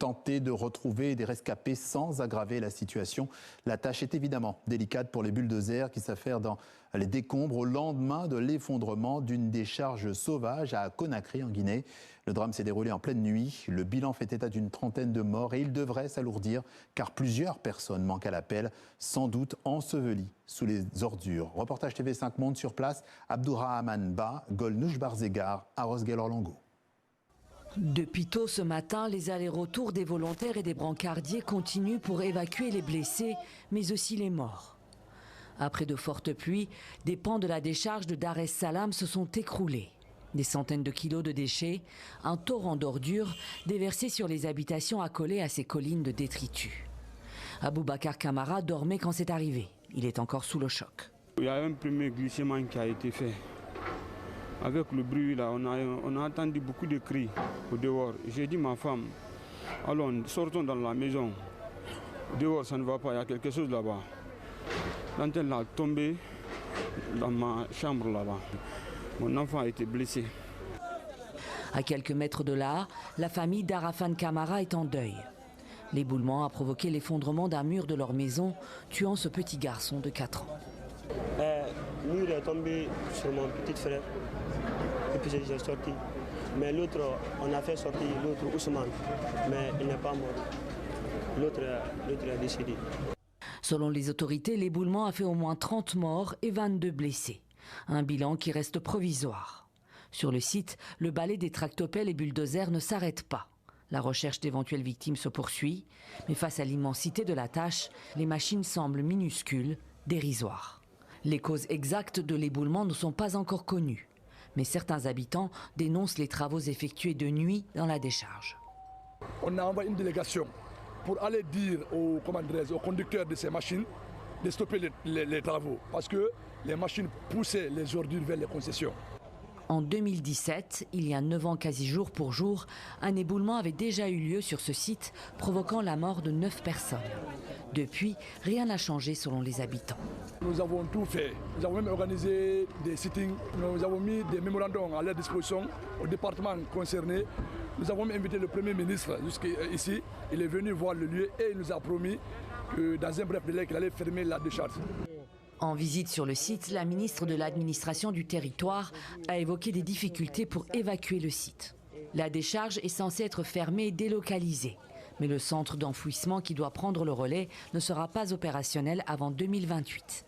tenter de retrouver des rescapés sans aggraver la situation. La tâche est évidemment délicate pour les bulldozers qui s'affairent dans les décombres au lendemain de l'effondrement d'une décharge sauvage à Conakry en Guinée. Le drame s'est déroulé en pleine nuit. Le bilan fait état d'une trentaine de morts et il devrait s'alourdir car plusieurs personnes manquent à l'appel, sans doute ensevelies sous les ordures. Reportage TV5 Monde sur place, Abdourahmane Ba, Golnouch Barzegar, Aros Gelorlango. Depuis tôt ce matin, les allers-retours des volontaires et des brancardiers continuent pour évacuer les blessés, mais aussi les morts. Après de fortes pluies, des pans de la décharge de Dar es Salaam se sont écroulés. Des centaines de kilos de déchets, un torrent d'ordures déversé sur les habitations accolées à ces collines de détritus. Aboubacar Camara dormait quand c'est arrivé. Il est encore sous le choc. Il y a un premier glissement qui a été fait. Avec le bruit, là, on a entendu beaucoup de cris au dehors. J'ai dit à ma femme, allons, sortons dans la maison. Dehors, ça ne va pas, il y a quelque chose là-bas. L'antenne a tombé dans ma chambre là-bas. Mon enfant a été blessé. À quelques mètres de là, la famille d'Arafan Camara est en deuil. L'éboulement a provoqué l'effondrement d'un mur de leur maison, tuant ce petit garçon de 4 ans. Le mur est tombé sur mon petit frère et puis j'ai sorti. Mais l'autre, on a fait sortir l'autre Ousmane, mais il n'est pas mort. L'autre a décédé. Selon les autorités, l'éboulement a fait au moins 30 morts et 22 blessés. Un bilan qui reste provisoire. Sur le site, le balai des tractopelles et bulldozers ne s'arrête pas. La recherche d'éventuelles victimes se poursuit, mais face à l'immensité de la tâche, les machines semblent minuscules, dérisoires. Les causes exactes de l'éboulement ne sont pas encore connues, mais certains habitants dénoncent les travaux effectués de nuit dans la décharge. On a envoyé une délégation pour aller dire aux conducteurs de ces machines de stopper les travaux, parce que les machines poussaient les ordures vers les concessions. En 2017, il y a 9 ans quasi jour pour jour, un éboulement avait déjà eu lieu sur ce site, provoquant la mort de 9 personnes. Depuis, rien n'a changé selon les habitants. Nous avons tout fait. Nous avons même organisé des sittings, nous avons mis des mémorandums à leur disposition au département concerné. Nous avons même invité le Premier ministre jusqu'ici. Il est venu voir le lieu et il nous a promis que dans un bref délai qu'il allait fermer la décharge. En visite sur le site, la ministre de l'administration du territoire a évoqué des difficultés pour évacuer le site. La décharge est censée être fermée et délocalisée. Mais le centre d'enfouissement qui doit prendre le relais ne sera pas opérationnel avant 2028.